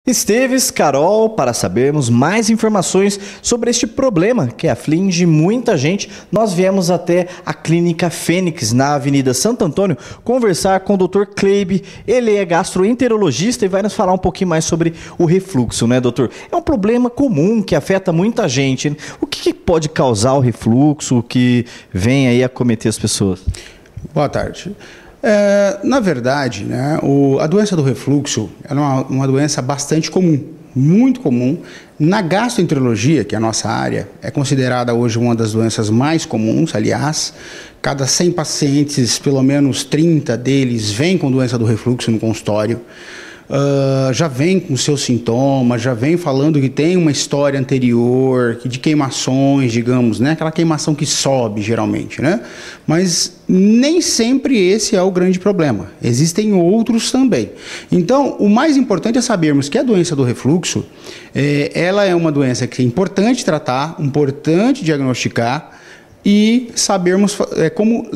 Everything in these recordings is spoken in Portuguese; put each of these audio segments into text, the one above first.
Esteves, Carol, para sabermos mais informações sobre este problema que aflige muita gente, nós viemos até a Clínica Fênix, na Avenida Santo Antônio, conversar com o Dr. Kleibe. Ele é gastroenterologista e vai nos falar um pouquinho mais sobre o refluxo, né, doutor? É um problema comum que afeta muita gente. O que pode causar o refluxo, que vem aí acometer as pessoas? Boa tarde. Na verdade, né, a doença do refluxo é uma doença bastante comum, muito comum. Na gastroenterologia, que é a nossa área, é considerada hoje uma das doenças mais comuns. Aliás, cada 100 pacientes, pelo menos 30 deles vêm com doença do refluxo no consultório. Já vem com seus sintomas, já vem falando que tem uma história anterior, de queimações, digamos, né? Aquela queimação que sobe, geralmente, né? Mas nem sempre esse é o grande problema. Existem outros também. Então, o mais importante é sabermos que a doença do refluxo, ela é uma doença que é importante tratar, importante diagnosticar, e sabermos como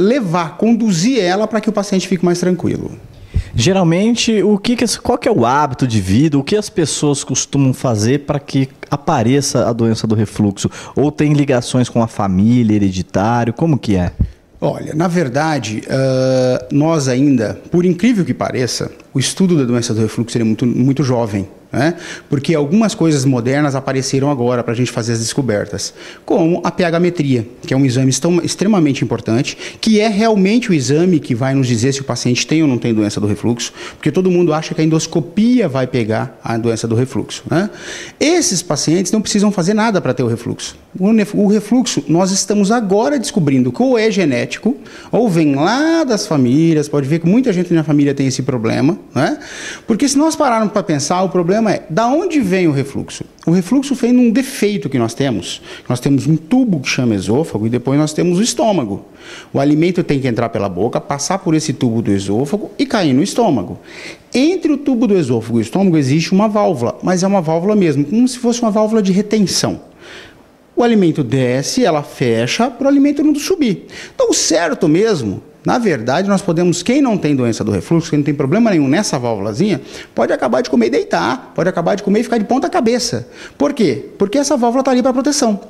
conduzir ela para que o paciente fique mais tranquilo. Geralmente, qual que é o hábito de vida, o que as pessoas costumam fazer para que apareça a doença do refluxo? Ou tem ligações com a família, hereditário, como que é? Olha, na verdade, nós ainda, por incrível que pareça, o estudo da doença do refluxo é muito, muito jovem, né? Porque algumas coisas modernas apareceram agora para a gente fazer as descobertas, como a pH-metria, que é um exame extremamente importante, que é realmente o exame que vai nos dizer se o paciente tem ou não tem doença do refluxo, porque todo mundo acha que a endoscopia vai pegar a doença do refluxo, né? Esses pacientes não precisam fazer nada para ter o refluxo. O refluxo, nós estamos agora descobrindo que ou é genético, ou vem lá das famílias. Pode ver que muita gente na família tem esse problema, né? Porque se nós pararmos para pensar, o problema é, da onde vem o refluxo? O refluxo vem num defeito que nós temos. Nós temos um tubo que chama esôfago e depois nós temos o estômago. O alimento tem que entrar pela boca, passar por esse tubo do esôfago e cair no estômago. Entre o tubo do esôfago e o estômago existe uma válvula, mas é uma válvula mesmo, como se fosse uma válvula de retenção. O alimento desce, ela fecha para o alimento não subir. Então, o certo mesmo, na verdade, nós podemos, quem não tem doença do refluxo, quem não tem problema nenhum nessa válvulazinha, pode acabar de comer e deitar, pode acabar de comer e ficar de ponta cabeça. Por quê? Porque essa válvula está ali para proteção.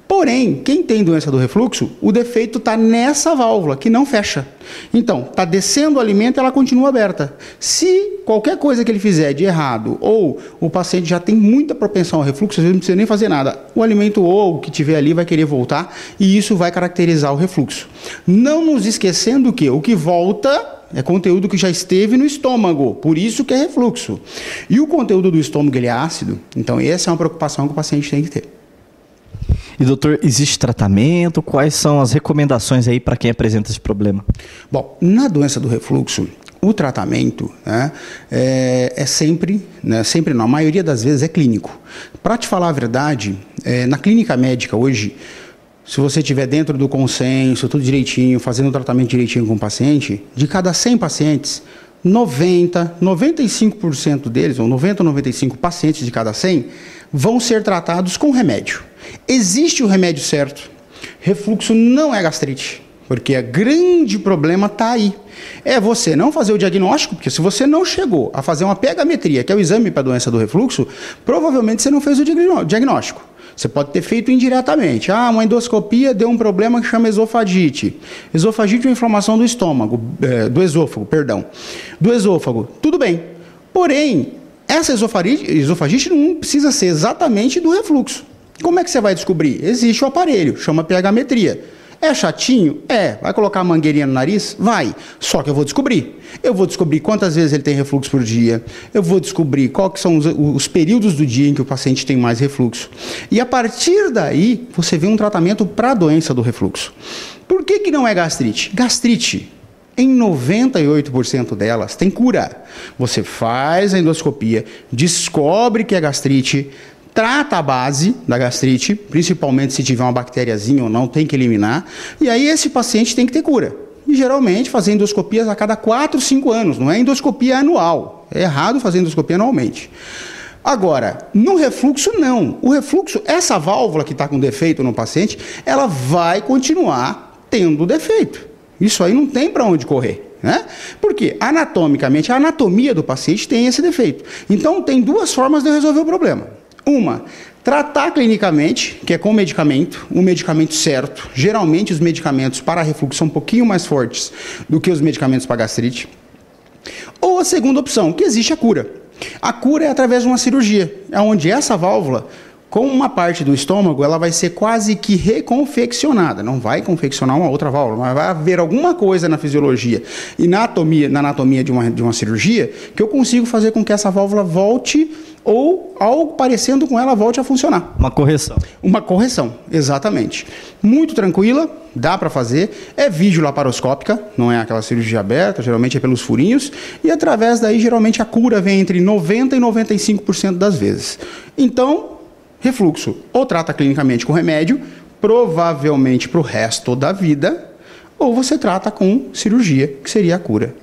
Porém, quem tem doença do refluxo, o defeito está nessa válvula, que não fecha. Então, está descendo o alimento e ela continua aberta. Se qualquer coisa que ele fizer de errado, ou o paciente já tem muita propensão ao refluxo, às vezes não precisa nem fazer nada, o alimento ou o que tiver ali vai querer voltar, e isso vai caracterizar o refluxo. Não nos esquecendo que o que volta é conteúdo que já esteve no estômago, por isso que é refluxo. E o conteúdo do estômago, ele é ácido, então essa é uma preocupação que o paciente tem que ter. E doutor, existe tratamento? Quais são as recomendações aí para quem apresenta esse problema? Bom, na doença do refluxo, o tratamento, né, é sempre, né, sempre não, a maioria das vezes é clínico. Para te falar a verdade, na clínica médica hoje, se você estiver dentro do consenso, tudo direitinho, fazendo o tratamento direitinho com o paciente, de cada 100 pacientes, 95% deles, ou 95 pacientes de cada 100, vão ser tratados com remédio. Existe o remédio certo. Refluxo não é gastrite, porque o grande problema está aí. É você não fazer o diagnóstico, porque se você não chegou a fazer uma pH-metria, que é o exame para a doença do refluxo, provavelmente você não fez o diagnóstico. Você pode ter feito indiretamente. Uma endoscopia deu um problema que chama esofagite. Esofagite é uma inflamação do estômago, do esôfago. Tudo bem. Porém, essa esofagite não precisa ser exatamente do refluxo. Como é que você vai descobrir? Existe o aparelho, chama pH-metria. É chatinho? Vai colocar a mangueirinha no nariz? Vai. Só que eu vou descobrir. Eu vou descobrir quantas vezes ele tem refluxo por dia. Eu vou descobrir quais são os períodos do dia em que o paciente tem mais refluxo. E a partir daí, você vê um tratamento para a doença do refluxo. Por que não é gastrite? Gastrite, em 98% delas, tem cura. Você faz a endoscopia, descobre que é gastrite, trata a base da gastrite, principalmente se tiver uma bactériazinha ou não, tem que eliminar. E aí esse paciente tem que ter cura. E geralmente fazer endoscopias a cada 4, 5 anos, não é endoscopia anual. É errado fazer endoscopia anualmente. Agora, no refluxo não. O refluxo, essa válvula que está com defeito no paciente, ela vai continuar tendo defeito. Isso aí não tem para onde correr. né? Porque anatomicamente, a anatomia do paciente tem esse defeito. Então, tem duas formas de eu resolver o problema. Uma, tratar clinicamente, que é com medicamento, um medicamento certo. Geralmente, os medicamentos para refluxo são um pouquinho mais fortes do que os medicamentos para gastrite. Ou a segunda opção, que existe a cura. A cura é através de uma cirurgia, onde essa válvula, com uma parte do estômago, ela vai ser quase que reconfeccionada. Não vai confeccionar uma outra válvula, mas vai haver alguma coisa na fisiologia e na anatomia de uma cirurgia que eu consigo fazer com que essa válvula volte ou algo parecendo com ela volte a funcionar. Uma correção. Uma correção, exatamente. Muito tranquila, dá para fazer. É videolaparoscópica, não é aquela cirurgia aberta, geralmente é pelos furinhos. E através daí, geralmente, a cura vem entre 90% e 95% das vezes. Então, refluxo ou trata clinicamente com remédio, provavelmente para o resto da vida, ou você trata com cirurgia, que seria a cura.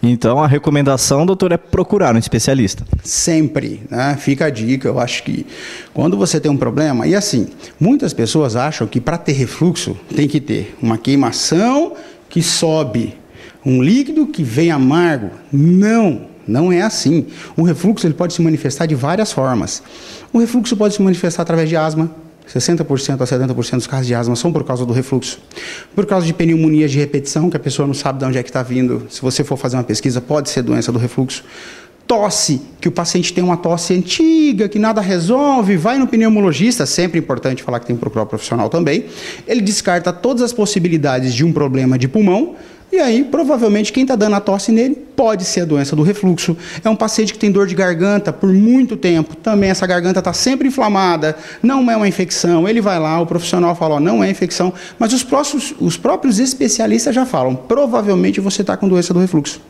Então, a recomendação, doutor, é procurar um especialista. Sempre, né? Fica a dica. Eu acho que quando você tem um problema, e assim, muitas pessoas acham que para ter refluxo tem que ter uma queimação que sobe, um líquido que vem amargo. Não é assim. O refluxo ele pode se manifestar de várias formas. O refluxo pode se manifestar através de asma. 60% a 70% dos casos de asma são por causa do refluxo. Por causa de pneumonias de repetição, que a pessoa não sabe de onde é que está vindo. Se você for fazer uma pesquisa, pode ser doença do refluxo. Tosse, que o paciente tem uma tosse antiga, que nada resolve, vai no pneumologista, sempre importante falar que tem que procurar um profissional também. Ele descarta todas as possibilidades de um problema de pulmão, e aí, provavelmente, quem está dando a tosse nele pode ser a doença do refluxo. É um paciente que tem dor de garganta por muito tempo. Também essa garganta está sempre inflamada, não é uma infecção. Ele vai lá, o profissional fala, não é infecção. Mas os próprios especialistas já falam, provavelmente você está com doença do refluxo.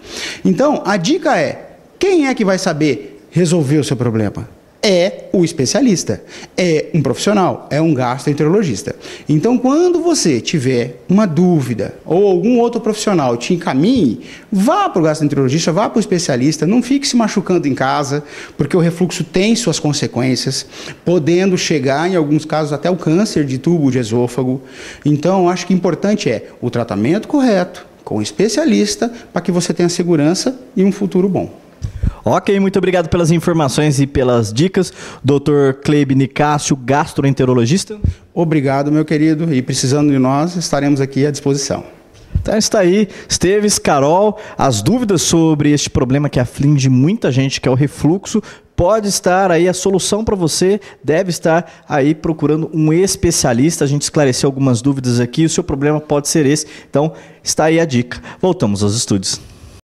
Então, a dica é, quem é que vai saber resolver o seu problema? É o especialista, é um profissional, é um gastroenterologista. Então, quando você tiver uma dúvida ou algum outro profissional te encaminhe, vá para o gastroenterologista, vá para o especialista, não fique se machucando em casa, porque o refluxo tem suas consequências, podendo chegar, em alguns casos, até o câncer de tubo de esôfago. Então, acho que o importante é o tratamento correto, com o especialista, para que você tenha segurança e um futuro bom. Ok, muito obrigado pelas informações e pelas dicas. Dr. Cleibe Nicásio, gastroenterologista. Obrigado, meu querido. E precisando de nós, estaremos aqui à disposição. Então está aí, Esteves, Carol, as dúvidas sobre este problema que aflige muita gente, que é o refluxo, pode estar aí, a solução para você deve estar aí procurando um especialista. A gente esclareceu algumas dúvidas aqui, o seu problema pode ser esse, então está aí a dica. Voltamos aos estúdios.